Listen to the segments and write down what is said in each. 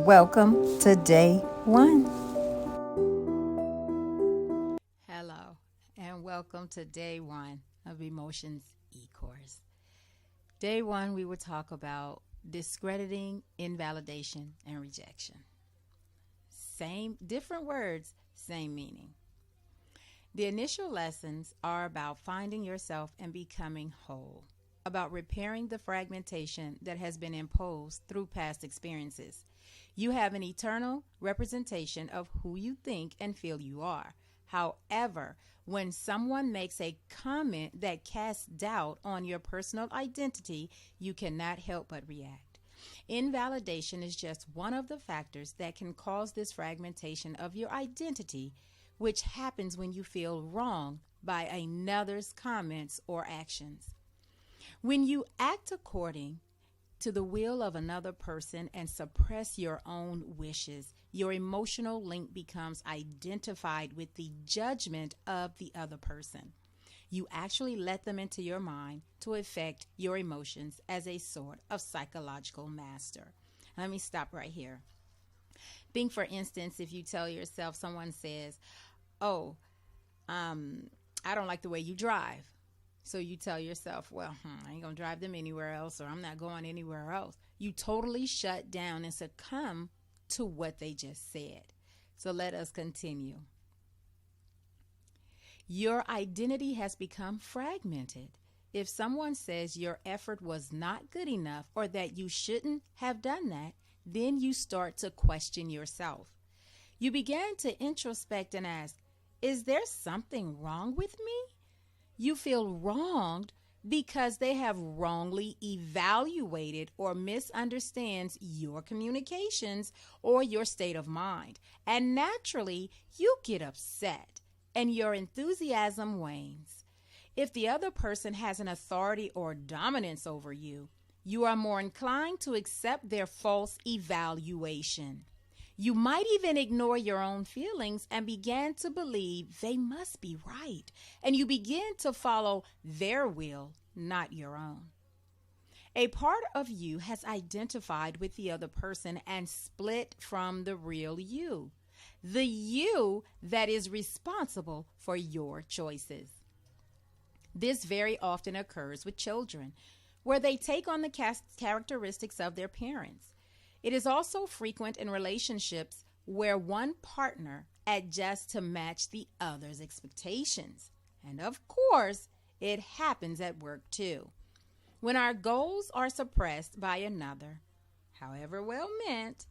Welcome to day one. Hello, and welcome to day one of Emotions ECourse. Day one, we will talk about discrediting, invalidation, and rejection. Same, different words, same meaning. The initial lessons are about finding yourself and becoming whole, about repairing the fragmentation that has been imposed through past experiences. You have an eternal representation of who you think and feel you are. However, when someone makes a comment that casts doubt on your personal identity, you cannot help but react. Invalidation is just one of the factors that can cause this fragmentation of your identity, which happens when you feel wronged by another's comments or actions. When you act according to the will of another person and suppress your own wishes, your emotional link becomes identified with the judgment of the other person. You actually let them into your mind to affect your emotions as a sort of psychological master. Let me stop right here. Think, for instance, if you tell yourself, someone says, oh, I don't like the way you drive. So you tell yourself, well, I ain't going to drive them anywhere else, or I'm not going anywhere else. You totally shut down and succumb to what they just said. So let us continue. Your identity has become fragmented. If someone says your effort was not good enough or that you shouldn't have done that, then you start to question yourself. You begin to introspect and ask, is there something wrong with me? You feel wronged because they have wrongly evaluated or misunderstands your communications or your state of mind. And naturally, you get upset and your enthusiasm wanes. If the other person has an authority or dominance over you, you are more inclined to accept their false evaluation. You might even ignore your own feelings and begin to believe they must be right. And you begin to follow their will, not your own. A part of you has identified with the other person and split from the real you. The you that is responsible for your choices. This very often occurs with children, where they take on the characteristics of their parents. It is also frequent in relationships where one partner adjusts to match the other's expectations. And of course, it happens at work too. When our goals are suppressed by another, however well meant,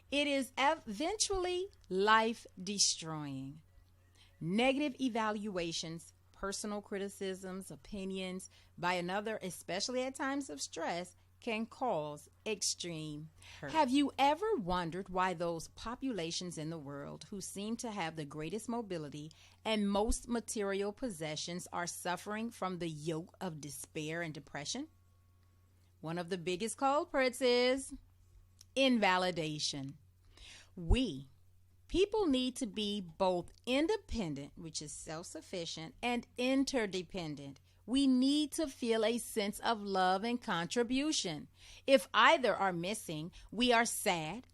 it is eventually life destroying. Negative evaluations, personal criticisms, opinions by another, especially at times of stress, can cause extreme hurt. Have you ever wondered why those populations in the world who seem to have the greatest mobility and most material possessions are suffering from the yoke of despair and depression? One of the biggest culprits is invalidation. People need to be both independent, which is self-sufficient, and interdependent. We need to feel a sense of love and contribution. If either are missing, we are sad,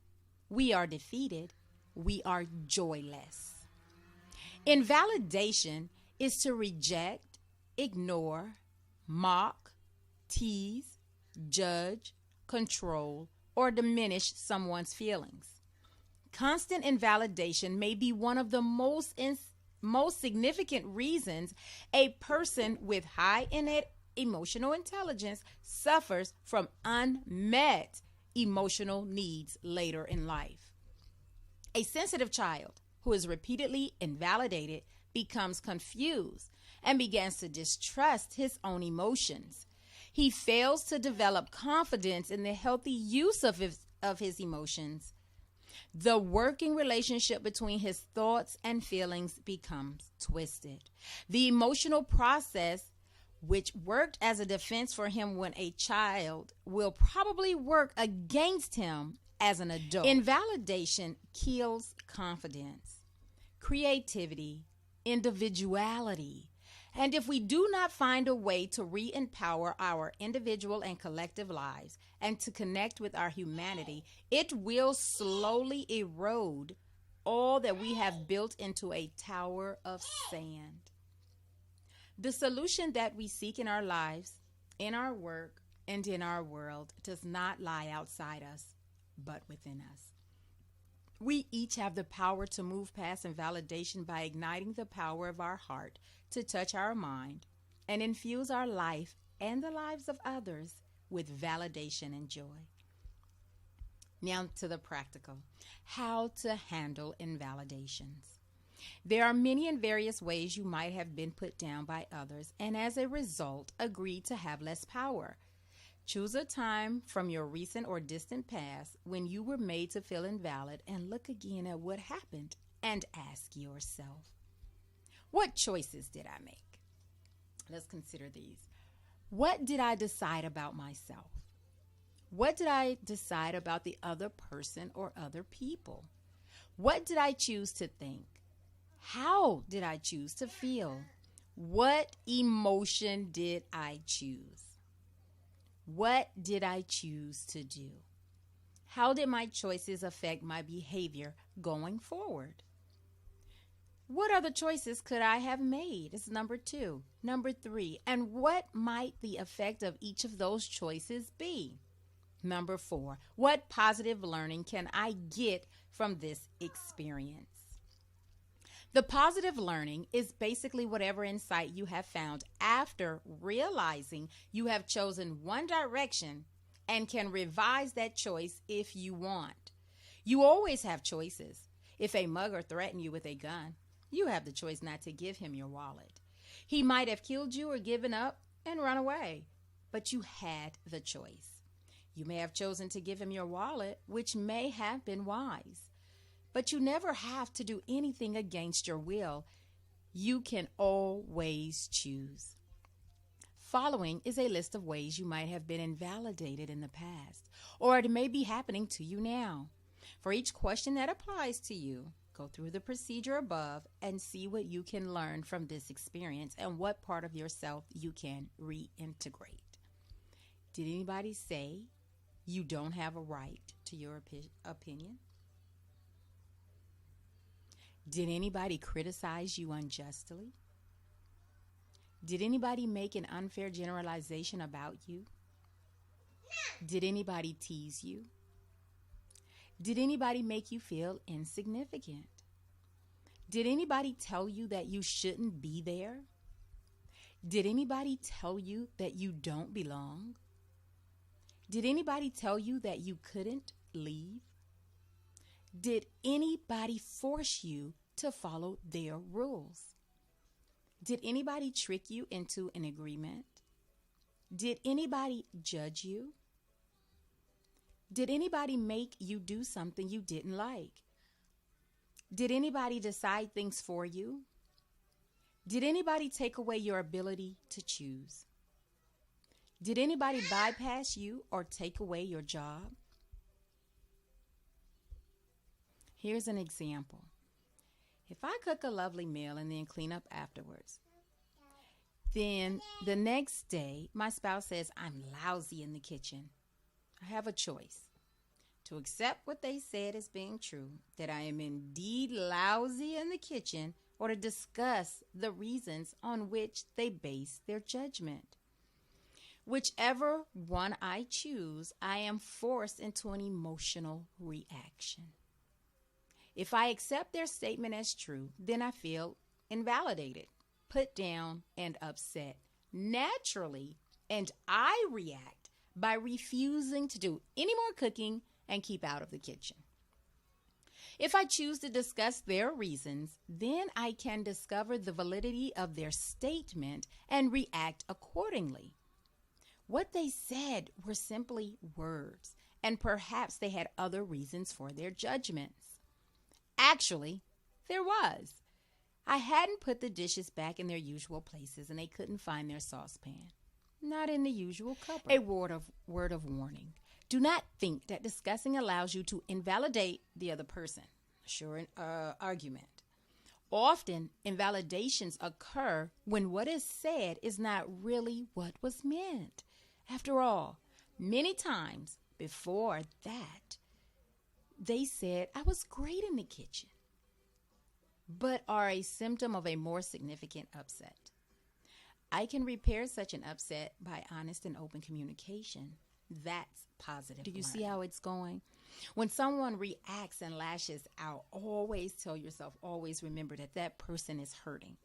we are defeated, we are joyless. Invalidation is to reject, ignore, mock, tease, judge, control, or diminish someone's feelings. Constant invalidation may be one of the most significant reasons a person with high innate emotional intelligence suffers from unmet emotional needs later in life. A sensitive child who is repeatedly invalidated becomes confused and begins to distrust his own emotions. He fails to develop confidence in the healthy use of his emotions. The working relationship between his thoughts and feelings becomes twisted. The emotional process, which worked as a defense for him when a child, will probably work against him as an adult. Invalidation kills confidence, creativity, individuality, And if we do not find a way to re-empower our individual and collective lives and to connect with our humanity, it will slowly erode all that we have built into a tower of sand. The solution that we seek in our lives, in our work, and in our world does not lie outside us, but within us. We each have the power to move past invalidation by igniting the power of our heart to touch our mind and infuse our life and the lives of others with validation and joy. Now to the practical. How to handle invalidations. There are many and various ways you might have been put down by others and as a result agreed to have less power. Choose a time from your recent or distant past when you were made to feel invalid and look again at what happened and ask yourself, what choices did I make? Let's consider these. What did I decide about myself? What did I decide about the other person or other people? What did I choose to think? How did I choose to feel? What emotion did I choose? What did I choose to do? How did my choices affect my behavior going forward? What other choices could I have made? It's number 2. Number 3, and what might the effect of each of those choices be? Number 4, what positive learning can I get from this experience? The positive learning is basically whatever insight you have found after realizing you have chosen one direction and can revise that choice if you want. You always have choices. If a mugger threatened you with a gun, you have the choice not to give him your wallet. He might have killed you or given up and run away, but you had the choice. You may have chosen to give him your wallet, which may have been wise. But you never have to do anything against your will. You can always choose. Following is a list of ways you might have been invalidated in the past, or it may be happening to you now. For each question that applies to you, go through the procedure above and see what you can learn from this experience and what part of yourself you can reintegrate. Did anybody say you don't have a right to your opinion? Did anybody criticize you unjustly? Did anybody make an unfair generalization about you? Did anybody tease you? Did anybody make you feel insignificant? Did anybody tell you that you shouldn't be there? Did anybody tell you that you don't belong? Did anybody tell you that you couldn't leave? Did anybody force you to follow their rules? Did anybody trick you into an agreement? Did anybody judge you? Did anybody make you do something you didn't like? Did anybody decide things for you? Did anybody take away your ability to choose? Did anybody bypass you or take away your job? Here's an example. If I cook a lovely meal and then clean up afterwards, then the next day my spouse says I'm lousy in the kitchen. I have a choice to accept what they said as being true, that I am indeed lousy in the kitchen, or to discuss the reasons on which they base their judgment. Whichever one I choose, I am forced into an emotional reaction. If I accept their statement as true, then I feel invalidated, put down, and upset naturally, and I react by refusing to do any more cooking and keep out of the kitchen. If I choose to discuss their reasons, then I can discover the validity of their statement and react accordingly. What they said were simply words, and perhaps they had other reasons for their judgments. Actually, there was. I hadn't put the dishes back in their usual places and they couldn't find their saucepan. Not in the usual cupboard. A word of warning. Do not think that discussing allows you to invalidate the other person. Sure, an argument. Often, invalidations occur when what is said is not really what was meant. After all, many times before that, they said, I was great in the kitchen, but are a symptom of a more significant upset. I can repair such an upset by honest and open communication. That's positive. Do you see how it's going? When someone reacts and lashes out, always tell yourself, always remember that that person is hurting.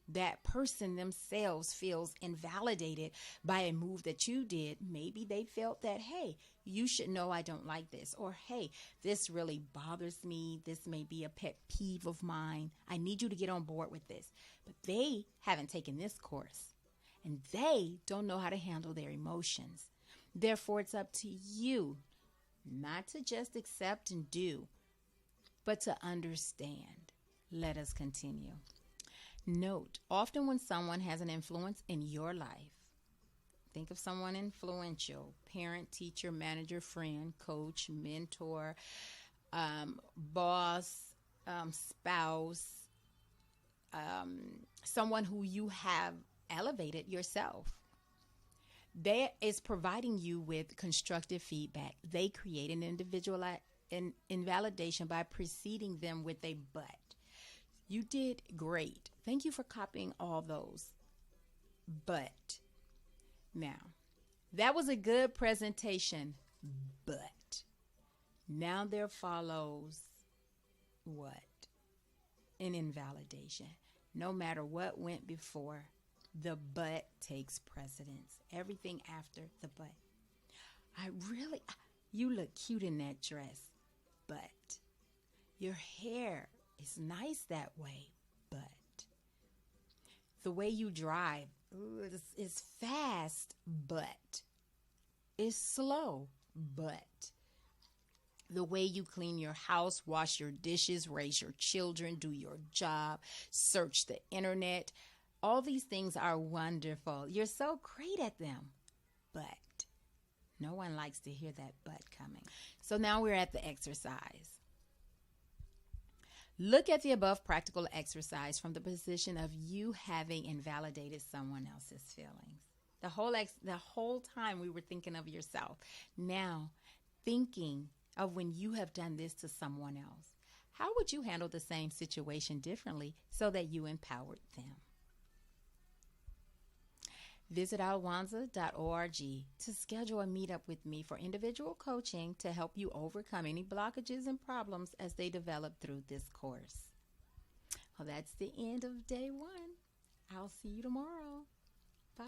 That person themselves feels invalidated by a move that you did. Maybe they felt that, hey, you should know I don't like this. Or, hey, this really bothers me. This may be a pet peeve of mine. I need you to get on board with this. But they haven't taken this course. And they don't know how to handle their emotions. Therefore, it's up to you not to just accept and do, but to understand. Let us continue. Note, often when someone has an influence in your life, think of someone influential, parent, teacher, manager, friend, coach, mentor, boss, spouse, someone who you have elevated yourself. They is providing you with constructive feedback. They create an invalidation by preceding them with a but. You did great. Thank you for copying all those. But now, that was a good presentation, but now there follows what? An invalidation. No matter what went before, the but takes precedence. Everything after the but. You look cute in that dress, but your hair is nice that way, but the way you drive is fast, but is slow, but the way you clean your house, wash your dishes, raise your children, do your job, search the internet, all these things are wonderful. You're so great at them, but no one likes to hear that but coming. So now we're at the exercise. Look at the above practical exercise from the position of you having invalidated someone else's feelings. The whole time we were thinking of yourself. Now, thinking of when you have done this to someone else. How would you handle the same situation differently so that you empowered them? Visit alwonza.org to schedule a meetup with me for individual coaching to help you overcome any blockages and problems as they develop through this course. Well, that's the end of day 1. I'll see you tomorrow. Bye.